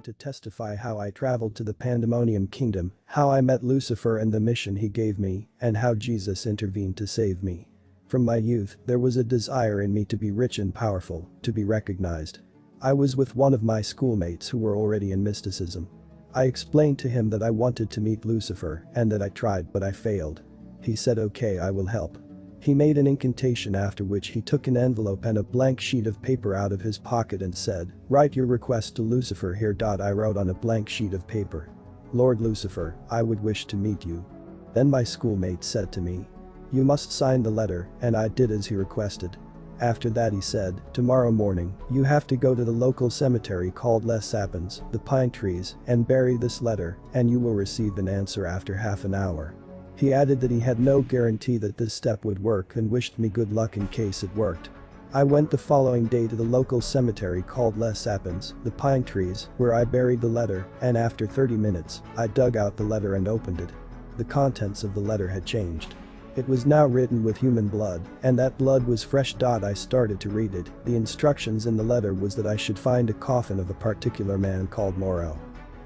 to testify how I traveled to the Pandemonium Kingdom, how I met Lucifer and the mission he gave me, and how Jesus intervened to save me. From my youth, there was a desire in me to be rich and powerful, to be recognized. I was with one of my schoolmates who were already in mysticism. I explained to him that I wanted to meet Lucifer and that I tried but I failed. He said okay, I will help. He made an incantation, after which he took an envelope and a blank sheet of paper out of his pocket and said, "Write your request to Lucifer here." I wrote on a blank sheet of paper, "Lord Lucifer, I would wish to meet you." Then my schoolmate said to me, "You must sign the letter," and I did as he requested. After that he said, "Tomorrow morning, you have to go to the local cemetery called Les Sapins, the pine trees, and bury this letter, and you will receive an answer after half an hour." He added that he had no guarantee that this step would work and wished me good luck in case it worked. I went the following day to the local cemetery called Les Sapins, the pine trees, where I buried the letter, and after 30 minutes, I dug out the letter and opened it. The contents of the letter had changed. It was now written with human blood, and that blood was fresh. I started to read it. The instructions in the letter was that I should find a coffin of a particular man called Moreau.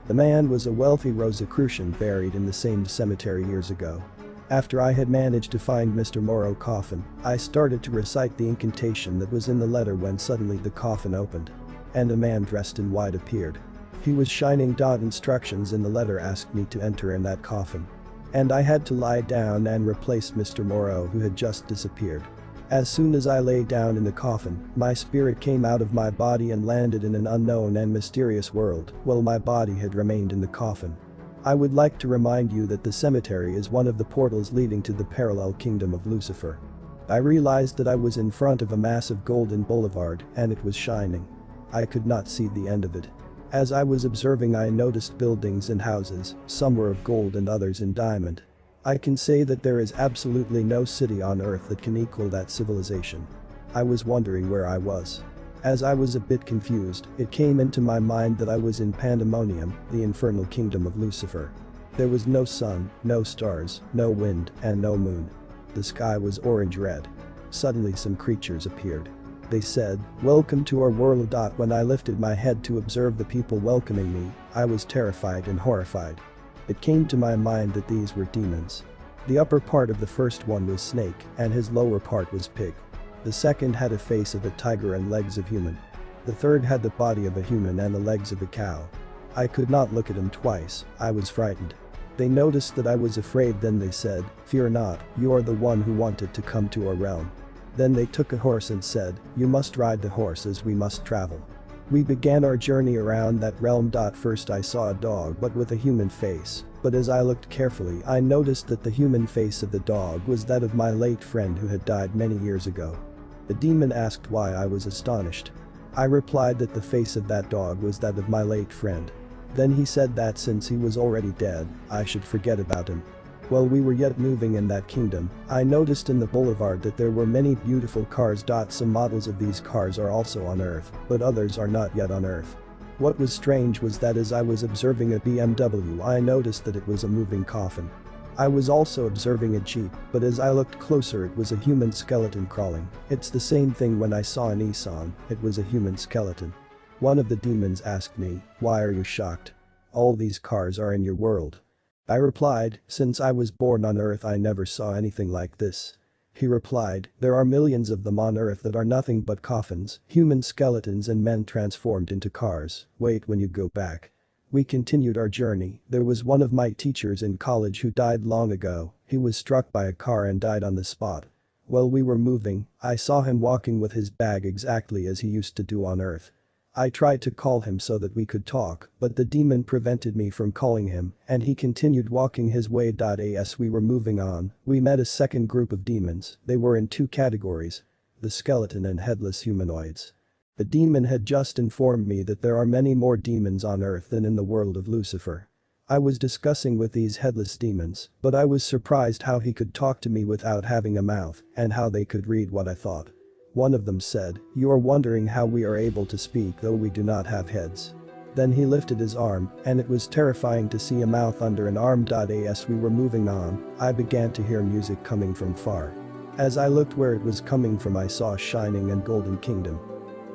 The man was a wealthy Rosicrucian buried in the same cemetery years ago. After I had managed to find Mr. Moreau's coffin, I started to recite the incantation that was in the letter when suddenly the coffin opened. And a man dressed in white appeared. He was shining. Instructions in the letter asked me to enter in that coffin. And I had to lie down and replace Mr. Moreau, who had just disappeared. As soon as I lay down in the coffin, my spirit came out of my body and landed in an unknown and mysterious world, while my body had remained in the coffin. I would like to remind you that the cemetery is one of the portals leading to the parallel kingdom of Lucifer. I realized that I was in front of a massive golden boulevard and it was shining. I could not see the end of it. As I was observing, I noticed buildings and houses, some were of gold and others in diamond. I can say that there is absolutely no city on earth that can equal that civilization. I was wondering where I was. As I was a bit confused, it came into my mind that I was in Pandemonium, the infernal kingdom of Lucifer. There was no sun, no stars, no wind, and no moon. The sky was orange-red. Suddenly some creatures appeared. They said, "Welcome to our world." When I lifted my head to observe the people welcoming me, I was terrified and horrified. It came to my mind that these were demons. The upper part of the first one was snake, and his lower part was pig. The second had a face of a tiger and legs of human. The third had the body of a human and the legs of a cow. I could not look at him twice, I was frightened. They noticed that I was afraid. Then they said, "Fear not, you are the one who wanted to come to our realm." Then they took a horse and said, "You must ride the horse as we must travel." We began our journey around that realm. First I saw a dog but with a human face, but as I looked carefully I noticed that the human face of the dog was that of my late friend who had died many years ago. The demon asked why I was astonished. I replied that the face of that dog was that of my late friend. Then he said that since he was already dead, I should forget about him. While we were yet moving in that kingdom, I noticed in the boulevard that there were many beautiful cars. Some models of these cars are also on Earth, but others are not yet on Earth. What was strange was that as I was observing a BMW, I noticed that it was a moving coffin. I was also observing a Jeep, but as I looked closer it was a human skeleton crawling. It's the same thing when I saw a Nissan, it was a human skeleton. One of the demons asked me, "Why are you shocked? All these cars are in your world." I replied, "Since I was born on Earth I never saw anything like this." He replied, "There are millions of them on Earth that are nothing but coffins, human skeletons and men transformed into cars. Wait when you go back." We continued our journey. There was one of my teachers in college who died long ago. He was struck by a car and died on the spot. While we were moving, I saw him walking with his bag exactly as he used to do on Earth. I tried to call him so that we could talk, but the demon prevented me from calling him, and he continued walking his way. As we were moving on, we met a second group of demons. They were in two categories: the skeleton and headless humanoids. The demon had just informed me that there are many more demons on Earth than in the world of Lucifer. I was discussing with these headless demons, but I was surprised how he could talk to me without having a mouth, and how they could read what I thought. One of them said, "You are wondering how we are able to speak though we do not have heads." Then he lifted his arm, and it was terrifying to see a mouth under an arm. As we were moving on, I began to hear music coming from far. As I looked where it was coming from I saw a shining and golden kingdom.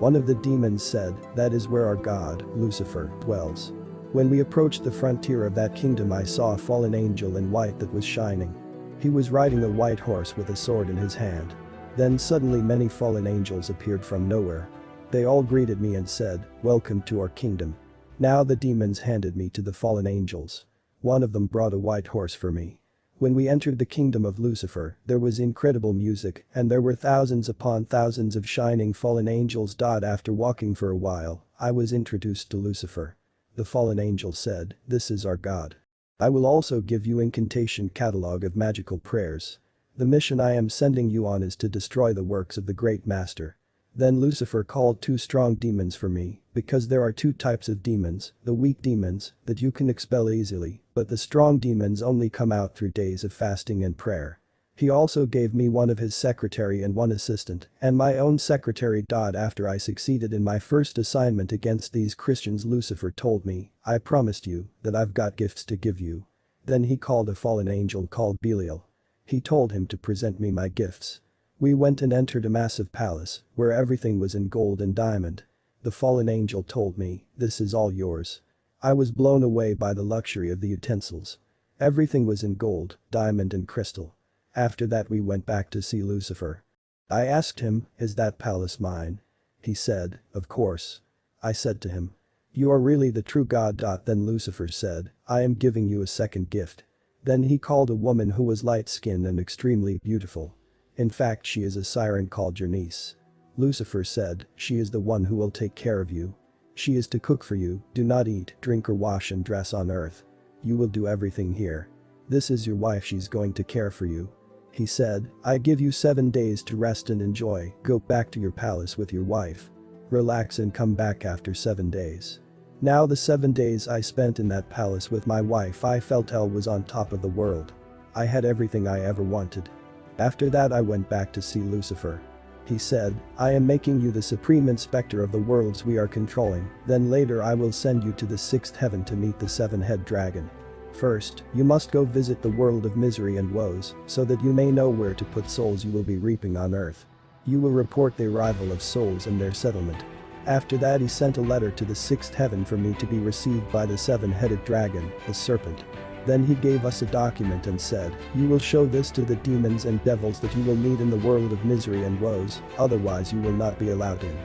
One of the demons said, "That is where our god, Lucifer, dwells." When we approached the frontier of that kingdom, I saw a fallen angel in white that was shining. He was riding a white horse with a sword in his hand. Then suddenly many fallen angels appeared from nowhere. They all greeted me and said, "Welcome to our kingdom." Now the demons handed me to the fallen angels. One of them brought a white horse for me. When we entered the kingdom of Lucifer, there was incredible music, and there were thousands upon thousands of shining fallen angels. After walking for a while, I was introduced to Lucifer. The fallen angel said, "This is our God. I will also give you incantation catalog of magical prayers. The mission I am sending you on is to destroy the works of the great master." Then Lucifer called 2 strong demons for me, because there are 2 types of demons, the weak demons, that you can expel easily, but the strong demons only come out through days of fasting and prayer. He also gave me one of his secretary and 1 assistant, and my own secretary. After I succeeded in my first assignment against these Christians, Lucifer told me, "I promised you that I've got gifts to give you." Then he called a fallen angel called Belial. He told him to present me my gifts. We went and entered a massive palace, where everything was in gold and diamond. The fallen angel told me, "This is all yours." I was blown away by the luxury of the utensils. Everything was in gold, diamond and crystal. After that we went back to see Lucifer. I asked him, "Is that palace mine?" He said, "Of course." I said to him, "You are really the true God." Then Lucifer said, "I am giving you a second gift." Then he called a woman who was light-skinned and extremely beautiful. In fact, she is a siren called your niece. Lucifer said, "She is the one who will take care of you. She is to cook for you, do not eat, drink or wash and dress on earth. You will do everything here. This is your wife, she's going to care for you." He said, "I give you 7 days to rest and enjoy, go back to your palace with your wife. Relax and come back after 7 days." Now the 7 days I spent in that palace with my wife, I felt hell was on top of the world. I had everything I ever wanted. After that I went back to see Lucifer. He said, "I am making you the supreme inspector of the worlds we are controlling, then later I will send you to the 6th heaven to meet the 7-head dragon. First, you must go visit the world of misery and woes, so that you may know where to put souls you will be reaping on earth. You will report the arrival of souls and their settlement." After that he sent a letter to the 6th heaven for me to be received by the 7-headed dragon, the serpent. Then he gave us a document and said, "You will show this to the demons and devils that you will meet in the world of misery and woes, otherwise you will not be allowed in."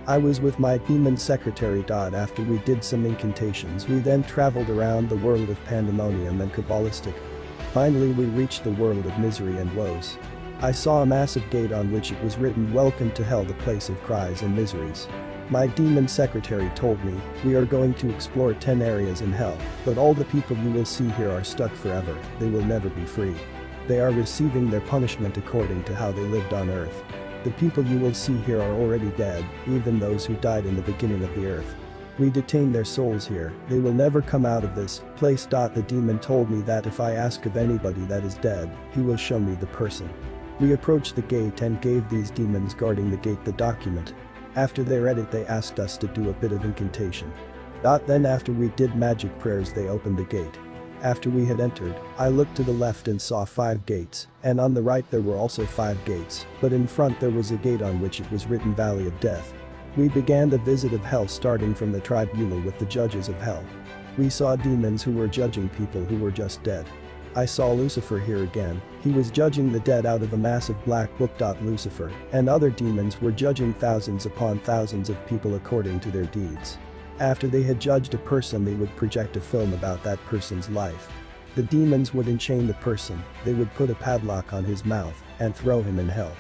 I was with my demon secretary. After we did some incantations, we then traveled around the world of pandemonium and Kabbalistic. Finally we reached the world of misery and woes. I saw a massive gate on which it was written, "Welcome to hell, the place of cries and miseries." My demon secretary told me, "We are going to explore 10 areas in hell, but all the people you will see here are stuck forever, they will never be free. They are receiving their punishment according to how they lived on earth. The people you will see here are already dead, even those who died in the beginning of the earth. We detain their souls here, they will never come out of this place." The demon told me that if I ask of anybody that is dead, he will show me the person. We approached the gate and gave these demons guarding the gate the document. After they read it, they asked us to do a bit of incantation. Then after we did magic prayers, they opened the gate. After we had entered, I looked to the left and saw 5 gates, and on the right there were also 5 gates, but in front there was a gate on which it was written Valley of Death. We began the visit of hell, starting from the tribunal with the judges of hell. We saw demons who were judging people who were just dead. I saw Lucifer here again, he was judging the dead out of a massive black book. Lucifer and other demons were judging thousands upon thousands of people according to their deeds. After they had judged a person, they would project a film about that person's life. The demons would enchain the person, they would put a padlock on his mouth, and throw him in hell.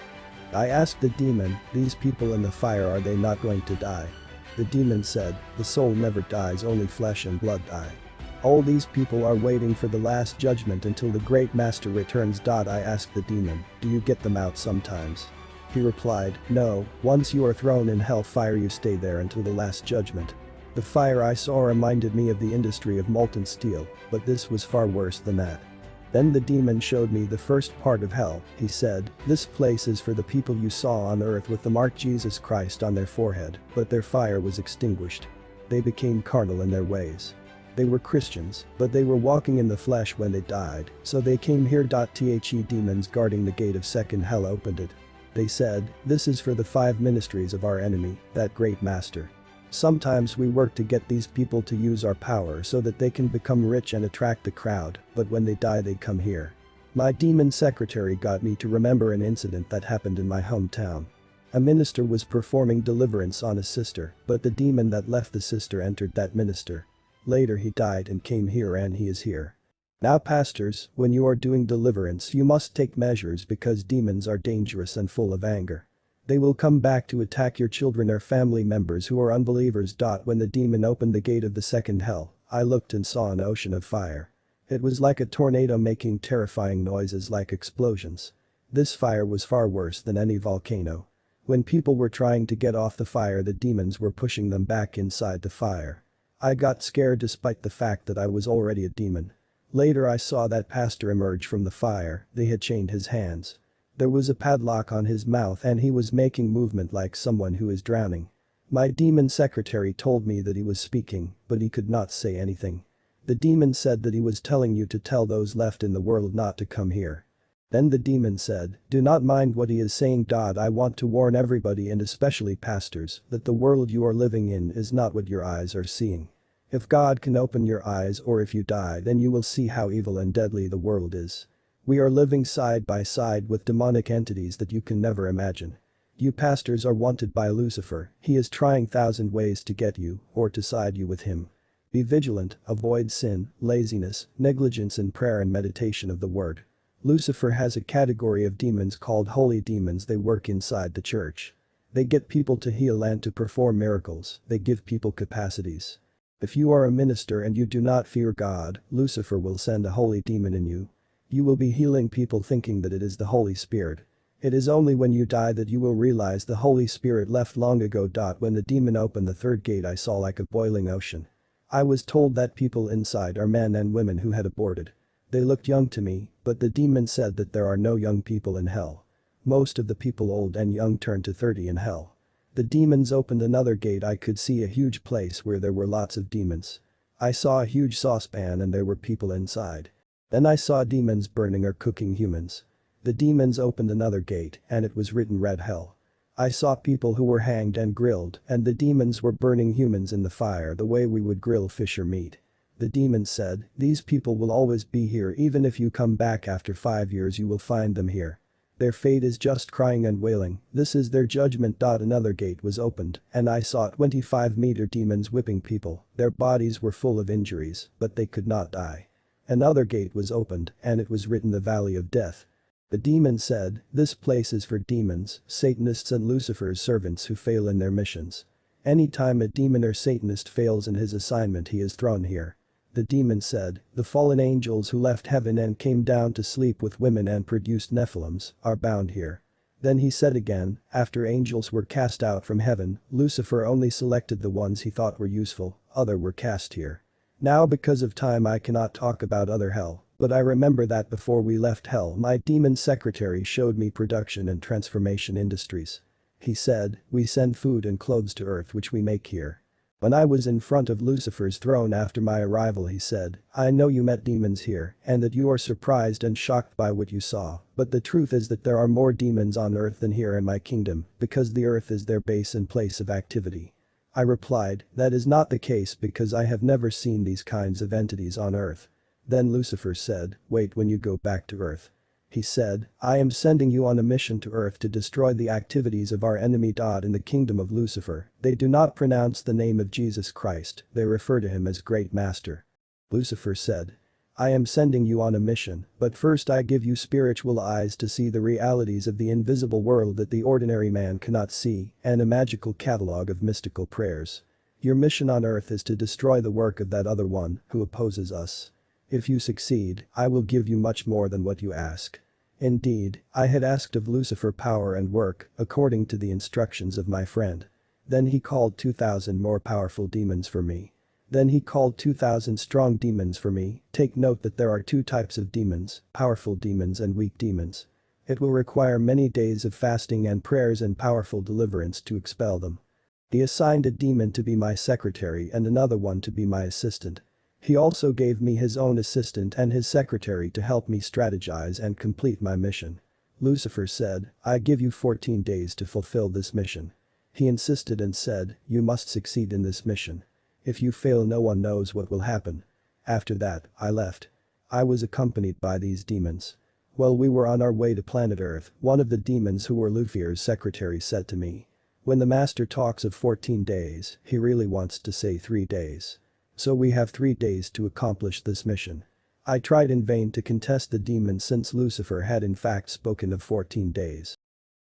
I asked the demon, "These people in the fire, are they not going to die?" The demon said, "The soul never dies, only flesh and blood die. All these people are waiting for the last judgment until the great master returns." I asked the demon, "Do you get them out sometimes?" He replied, "No, once you are thrown in hell fire you stay there until the last judgment." The fire I saw reminded me of the industry of molten steel, but this was far worse than that. Then the demon showed me the first part of hell. He said, "This place is for the people you saw on earth with the mark Jesus Christ on their forehead, but their fire was extinguished. They became carnal in their ways. They were Christians, but they were walking in the flesh when they died, so they came here. The demons guarding the gate of second hell opened it. They said, "This is for the 5 ministries of our enemy, that great master." Sometimes we work to get these people to use our power so that they can become rich and attract the crowd, but when they die they come here. My demon secretary got me to remember an incident that happened in my hometown. A minister was performing deliverance on a sister, but the demon that left the sister entered that minister. Later he died and came here, and he is here. Now pastors, when you are doing deliverance you must take measures because demons are dangerous and full of anger. They will come back to attack your children or family members who are unbelievers. When the demon opened the gate of the second hell, I looked and saw an ocean of fire. It was like a tornado making terrifying noises like explosions. This fire was far worse than any volcano. When people were trying to get off the fire, the demons were pushing them back inside the fire. I got scared despite the fact that I was already a demon. Later I saw that pastor emerge from the fire. They had chained his hands. There was a padlock on his mouth and he was making movement like someone who is drowning. My demon secretary told me that he was speaking, but he could not say anything. The demon said that he was telling you to tell those left in the world not to come here. Then the demon said, "Do not mind what he is saying. I want to warn everybody and especially pastors that the world you are living in is not what your eyes are seeing. If God can open your eyes, or if you die, then you will see how evil and deadly the world is. We are living side by side with demonic entities that you can never imagine. You pastors are wanted by Lucifer. He is trying 1,000 ways to get you or to side you with him. Be vigilant, avoid sin, laziness, negligence in prayer and meditation of the word." Lucifer has a category of demons called holy demons. They work inside the church. They get people to heal and to perform miracles. They give people capacities. If you are a minister and you do not fear God, Lucifer will send a holy demon in you. You will be healing people thinking that it is the Holy Spirit. It is only when you die that you will realize the Holy Spirit left long ago. When the demon opened the third gate, I saw like a boiling ocean. I was told that people inside are men and women who had aborted. They looked young to me, but the demon said that there are no young people in hell. Most of the people old and young turn to 30 in hell. The demons opened another gate. I could see a huge place where there were lots of demons. I saw a huge saucepan and there were people inside. Then I saw demons burning or cooking humans. The demons opened another gate and it was written red hell. I saw people who were hanged and grilled, and the demons were burning humans in the fire the way we would grill fish or meat. The demons said, "These people will always be here. Even if you come back after 5 years you will find them here. Their fate is just crying and wailing. This is their judgment." Another gate was opened and I saw 25-meter demons whipping people. Their bodies were full of injuries, but they could not die. Another gate was opened and it was written the Valley of Death. The demon said, "This place is for demons, Satanists and Lucifer's servants who fail in their missions. Anytime a demon or Satanist fails in his assignment he is thrown here." The demon said, "The fallen angels who left heaven and came down to sleep with women and produced Nephilims are bound here." Then he said again, "After angels were cast out from heaven, Lucifer only selected the ones he thought were useful, others were cast here." Now because of time I cannot talk about other hell, but I remember that before we left hell my demon secretary showed me production and transformation industries. He said, "We send food and clothes to earth which we make here." When I was in front of Lucifer's throne after my arrival he said, "I know you met demons here and that you are surprised and shocked by what you saw, but the truth is that there are more demons on earth than here in my kingdom because the earth is their base and place of activity." I replied, "That is not the case because I have never seen these kinds of entities on earth." Then Lucifer said, "Wait when you go back to earth." He said, "I am sending you on a mission to earth to destroy the activities of our enemy. In the kingdom of Lucifer, they do not pronounce the name of Jesus Christ, they refer to him as Great Master." Lucifer said, "I am sending you on a mission, but first I give you spiritual eyes to see the realities of the invisible world that the ordinary man cannot see, and a magical catalog of mystical prayers. Your mission on earth is to destroy the work of that other one who opposes us. If you succeed, I will give you much more than what you ask." Indeed, I had asked of Lucifer power and work, according to the instructions of my friend. Then he called 2,000 more powerful demons for me. Then he called 2,000 strong demons for me. Take note that there are 2 types of demons, powerful demons and weak demons. It will require many days of fasting and prayers and powerful deliverance to expel them. He assigned a demon to be my secretary and another one to be my assistant. He also gave me his own assistant and his secretary to help me strategize and complete my mission. Lucifer said, I give you 14 days to fulfill this mission. He insisted and said, you must succeed in this mission. If you fail, no one knows what will happen. After that, I left. I was accompanied by these demons. While we were on our way to planet Earth, one of the demons who were Lucifer's secretary said to me, when the master talks of 14 days, he really wants to say 3 days. So we have 3 days to accomplish this mission. I tried in vain to contest the demon since Lucifer had in fact spoken of 14 days.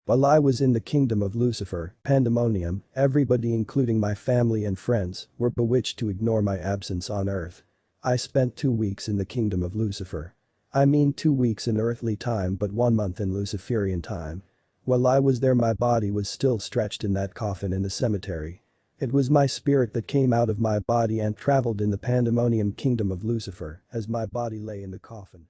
While I was in the kingdom of Lucifer, Pandemonium, everybody including my family and friends were bewitched to ignore my absence on Earth. I spent 2 weeks in the kingdom of Lucifer. I mean 2 weeks in earthly time but 1 month in Luciferian time. While I was there, my body was still stretched in that coffin in the cemetery. It was my spirit that came out of my body and traveled in the Pandemonium kingdom of Lucifer as my body lay in the coffin.